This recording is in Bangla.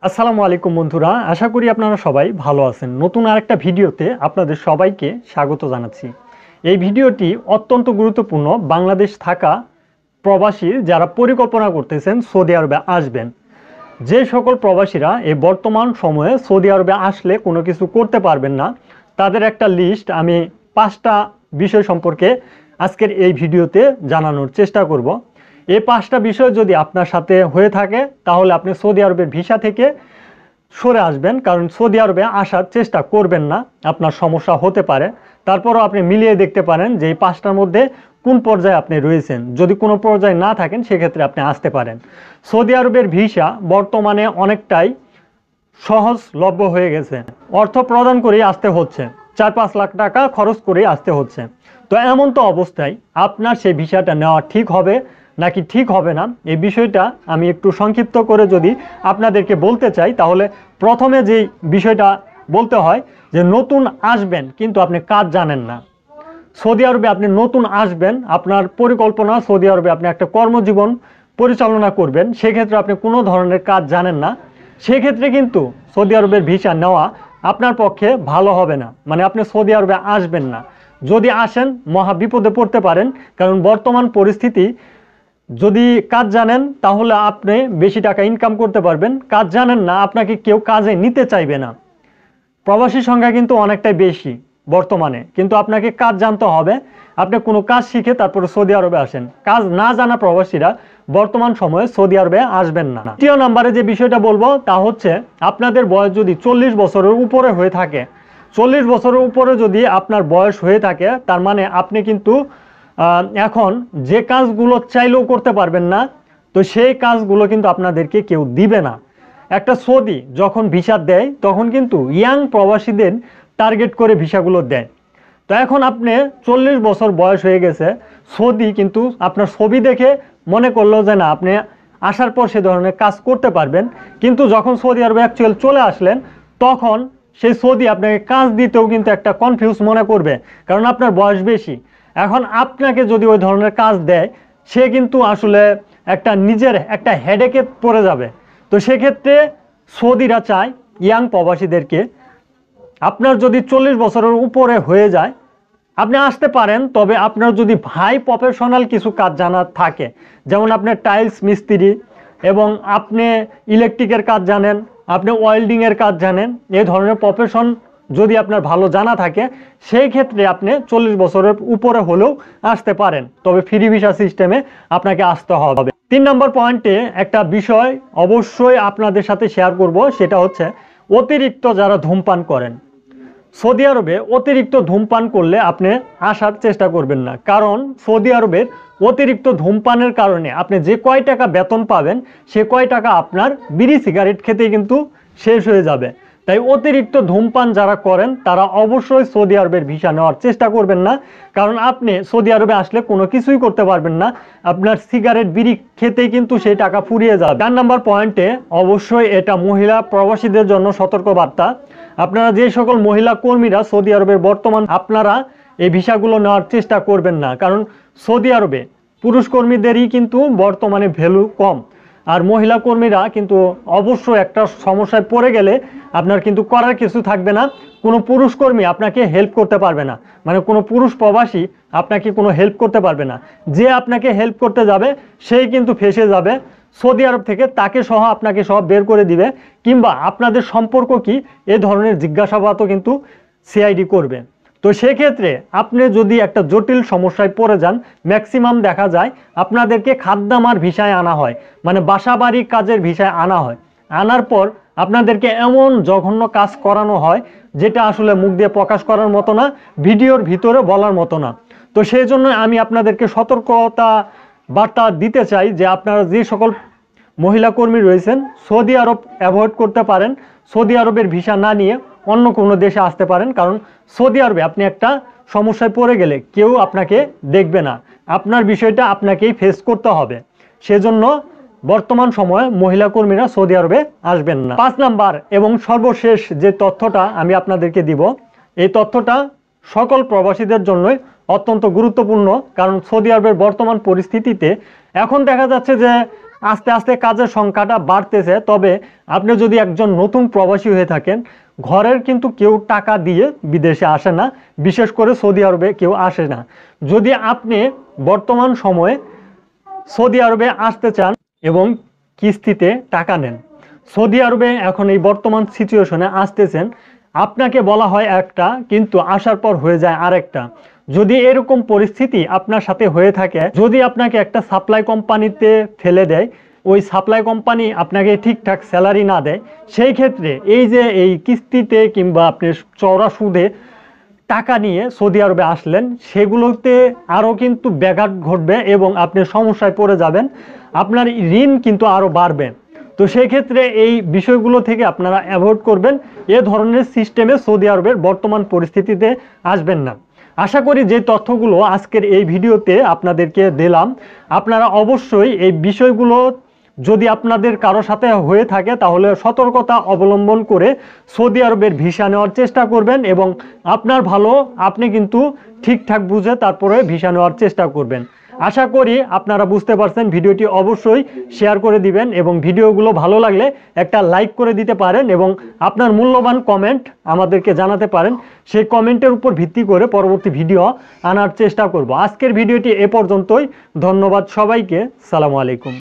আসসালামু আলাইকুম বন্ধুরা, আশা করি আপনারা সবাই ভালো আছেন। নতুন আরেকটা ভিডিওতে আপনাদের সবাইকে স্বাগত জানাচ্ছি। এই ভিডিওটি অত্যন্ত গুরুত্বপূর্ণ বাংলাদেশ থাকা প্রবাসী যারা পরিকল্পনা করতেছেন সৌদি আরবে আসবেন। যে সকল প্রবাসীরা এই বর্তমান সময়ে সৌদি আরবে আসলে কোনো কিছু করতে পারবেন না, তাদের একটা লিস্ট আমি 5টা বিষয় সম্পর্কে আজকের এই ভিডিওতে জানানোর চেষ্টা করব। এই 5টা বিষয় যদি আপনার সাথে হয়ে থাকে তাহলে আপনি সৌদি আরবের ভিসা থেকে সরে আসবেন, কারণ সৌদি আরবে আসার চেষ্টা করবেন না, আপনার সমস্যা হতে পারে। তারপরও আপনি মিলিয়ে দেখতে পারেন যে এই 5টার মধ্যে কোন পর্যায়ে আপনি রয়েছেন। যদি কোনো পর্যায়ে না থাকেন সেক্ষেত্রে আপনি আসতে পারেন। সৌদি আরবের ভিসা বর্তমানে অনেকটাই সহজলভ্য হয়ে গেছে। অর্থ প্রদান করেই আসতে হচ্ছে, 4-5 লাখ টাকা খরচ করেই আসতে হচ্ছে। তো এমন তো অবস্থায় আপনার সেই ভিসাটা নেওয়া ঠিক হবে নাকি ঠিক হবে না, এই বিষয়টা আমি একটু সংক্ষিপ্ত করে যদি আপনাদেরকে বলতে চাই, তাহলে প্রথমে যেই বিষয়টা বলতে হয় যে নতুন আসবেন কিন্তু আপনি কাজ জানেন না। সৌদি আরবে আপনি নতুন আসবেন, আপনার পরিকল্পনা সৌদি আরবে আপনি একটা কর্মজীবন পরিচালনা করবেন, সেক্ষেত্রে আপনি কোনো ধরনের কাজ জানেন না, সেক্ষেত্রে কিন্তু সৌদি আরবের ভিসা নেওয়া আপনার পক্ষে ভালো হবে না। মানে আপনি সৌদি আরবে আসবেন না। যদি আসেন মহা বিপদে পড়তে পারেন, কারণ বর্তমান পরিস্থিতি, যদি কাজ জানেন তাহলে আপনি বেশি টাকা ইনকাম করতে পারবেন, কাজ জানেন না আপনাকে কেউ কাজে নিতে চাইবে না। প্রবাসী সংখ্যা কিন্তু অনেকটাই বেশি বর্তমানে, কিন্তু আপনাকে কাজ জানতে হবে। আপনি কোনো কাজ শিখে তারপরে সৌদি আরবে আসেন। কাজ না জানা প্রবাসীরা বর্তমান সময়ে সৌদি আরবে আসবেন না। দ্বিতীয় নম্বরে যে বিষয়টা বলবো তা হচ্ছে, আপনাদের বয়স যদি 40 বছরের উপরে হয়ে থাকে, 40 বছরের উপরে যদি আপনার বয়স হয়ে থাকে, তার মানে আপনি কিন্তু এখন যে কাজগুলো চাইলেও করতে পারবেন না, তো সেই কাজগুলো কিন্তু আপনাদেরকে কেউ দিবে না। একটা সৌদি যখন ভিসা দেয় তখন কিন্তু ইয়াং প্রবাসীদের টার্গেট করে ভিসাগুলো দেয়। তো এখন আপনি 40 বছর বয়স হয়ে গেছে, সৌদি কিন্তু আপনার ছবি দেখে মনে করলো যে না আপনি আসার পর সে ধরনের কাজ করতে পারবেন, কিন্তু যখন সৌদি আরবে অ্যাকচুয়াল চলে আসলেন তখন সেই সৌদি আপনাকে কাজ দিতেও কিন্তু একটা কনফিউজ মনে করবে, কারণ আপনার বয়স বেশি। এখন আপনাকে যদি ওই ধরনের কাজ দেয়, সে কিন্তু আসলে একটা নিজের একটা হেডেকে পড়ে যাবে। তো সেক্ষেত্রে সৌদিরা চায় ইয়াং প্রবাসীদেরকে, আপনার যদি 40 বছরের উপরে হয়ে যায় আপনি আসতে পারেন, তবে আপনার যদি ভাই প্রফেশনাল কিছু কাজ জানা থাকে, যেমন আপনার টাইলস মিস্ত্রি এবং আপনি ইলেকট্রিকের কাজ জানেন, আপনি ওয়েল্ডিংয়ের কাজ জানেন, এই ধরনের প্রফেশন যদি আপনার ভালো জানা থাকে, সেই ক্ষেত্রে আপনি 40 বছরের উপরে হলেও আসতে পারেন, তবে ফ্রি ভিসা সিস্টেমে আপনাকে আসতে হবে। 3 নম্বর পয়েন্টে একটা বিষয় অবশ্যই আপনাদের সাথে শেয়ার করব, সেটা হচ্ছে অতিরিক্ত যারা ধূমপান করেন। সৌদি আরবে অতিরিক্ত ধূমপান করলে আপনি আসার চেষ্টা করবেন না, কারণ সৌদি আরবের অতিরিক্ত ধূমপানের কারণে আপনি যে কয় টাকা বেতন পাবেন সে কয় টাকা আপনার বিড়ি সিগারেট খেতে কিন্তু শেষ হয়ে যাবে। তাই অতিরিক্ত ধূমপান যারা করেন তারা অবশ্যই সৌদি আরবের ভিসা নেওয়ার চেষ্টা করবেন না, কারণ আপনি সৌদি আরবে আসলে কোনো কিছুই করতে পারবেন না, আপনার সিগারেট বিড়ি খেতেই কিন্তু সেই টাকা ফুরিয়ে যাবে। 4 নম্বর পয়েন্টে অবশ্যই এটা মহিলা প্রবাসীদের জন্য সতর্কবার্তা। আপনারা যে সকল মহিলা কর্মীরা সৌদি আরবের বর্তমান, আপনারা এই ভিসাগুলো নেওয়ার চেষ্টা করবেন না, কারণ সৌদি আরবে পুরুষ কর্মীদেরই কিন্তু বর্তমানে ভ্যালু কম, আর মহিলা কর্মীরা কিন্তু অবশ্যই একটা সমস্যায় পড়ে গেলে আপনার কিন্তু করার কিছু থাকবে না। কোনো পুরুষ কর্মী আপনাকে হেল্প করতে পারবে না, মানে কোনো পুরুষ প্রবাসী আপনাকে কোনো হেল্প করতে পারবে না। যে আপনাকে হেল্প করতে যাবে সেই কিন্তু ফেঁসে যাবে সৌদি আরব থেকে, তাকে সহ আপনাকে সব বের করে দিবে, কিংবা আপনাদের সম্পর্ক কি এ ধরনের জিজ্ঞাসাবাদও কিন্তু সিআইডি করবে। তো সেক্ষেত্রে আপনি যদি একটা জটিল সমস্যায় পড়ে যান, ম্যাক্সিমাম দেখা যায় আপনাদেরকে খাদ্যামার ভিসায় আনা হয়, মানে বাসাবাড়ি কাজের ভিসায় আনা হয়। আনার পর আপনাদেরকে এমন জঘন্য কাজ করানো হয় যেটা আসলে মুখ দিয়ে প্রকাশ করার মতো না, ভিডিওর ভিতরে বলার মতো না। তো সেই জন্য আমি আপনাদেরকে সতর্কতা বার্তা দিতে চাই যে আপনারা যে সকল মহিলা কর্মী রয়েছেন সৌদি আরব অ্যাভয়েড করতে পারেন, সৌদি আরবের ভিসা না নিয়ে অন্য কোনো দেশে আসতে পারেন, কারণ সৌদি আরবে আপনি একটা সমস্যায় পড়ে গেলে কেউ আপনাকে দেখবে না, আপনার বিষয়টা আপনাকেই ফেস করতে হবে। সেজন্য বর্তমান সময়ে মহিলা কর্মীরা সৌদি আরবে আসবেন না। 5 নাম্বার এবং সর্বশেষ যে তথ্যটা আমি আপনাদেরকে দিব, এই তথ্যটা সকল প্রবাসীদের জন্যই অত্যন্ত গুরুত্বপূর্ণ, কারণ সৌদি আরবের বর্তমান পরিস্থিতিতে এখন দেখা যাচ্ছে যে আস্তে আস্তে কাজের সংখ্যাটা বাড়তেছে। তবে আপনি যদি একজন নতুন প্রবাসী হয়ে থাকেন, ঘরের কিন্তু কেউ টাকা দিয়ে বিদেশে আসে না, বিশেষ করে সৌদি আরবে কেউ আসে না। যদি আপনি বর্তমান সময়ে সৌদি আরবে আসতে চান এবং কিস্তিতে টাকা নেন, সৌদি আরবে এখন এই বর্তমান সিচুয়েশনে আসতেছেন, আপনাকে বলা হয় একটা কিন্তু আসার পর হয়ে যায় আরেকটা। যদি এরকম পরিস্থিতি আপনার সাথে হয়ে থাকে, যদি আপনাকে একটা সাপ্লাই কোম্পানিতে ফেলে দেয়, ওই সাপ্লাই কোম্পানি আপনাকে ঠিকঠাক স্যালারি না দেয়, সেই ক্ষেত্রে এই যে এই কিস্তিতে কিংবা আপনি চওড়া সুদে টাকা নিয়ে সৌদি আরবে আসলেন, সেগুলোতে আরও কিন্তু ব্যাঘাত ঘটবে এবং আপনি সমস্যায় পড়ে যাবেন, আপনার ঋণ কিন্তু আরও বাড়বে। তো সেই ক্ষেত্রে এই বিষয়গুলো থেকে আপনারা অ্যাভয়েড করবেন, এ ধরনের সিস্টেমে সৌদি আরবের বর্তমান পরিস্থিতিতে আসবেন না। আশা করি যে তথ্যগুলো আজকের এই ভিডিওতে আপনাদেরকে দিলাম, আপনারা অবশ্যই এই বিষয়গুলো যদি আপনাদের কারো সাথে হয়ে থাকে তাহলে সতর্কতা অবলম্বন করে সৌদি আরবের ভিসা নেওয়ার চেষ্টা করবেন এবং আপনার ভালো আপনি কিন্তু ঠিকঠাক বুঝে তারপরে ভিসা নেওয়ার চেষ্টা করবেন। আশা করি আপনারা বুঝতে পারছেন। ভিডিওটি অবশ্যই শেয়ার করে দিবেন এবং ভিডিওগুলো ভালো লাগলে একটা লাইক করে দিতে পারেন এবং আপনার মূল্যবান কমেন্ট আমাদেরকে জানাতে পারেন। সেই কমেন্টের উপর ভিত্তি করে পরবর্তী ভিডিও আনার চেষ্টা করব। আজকের ভিডিওটি এ পর্যন্তই। ধন্যবাদ সবাইকে। সালামু আলাইকুম।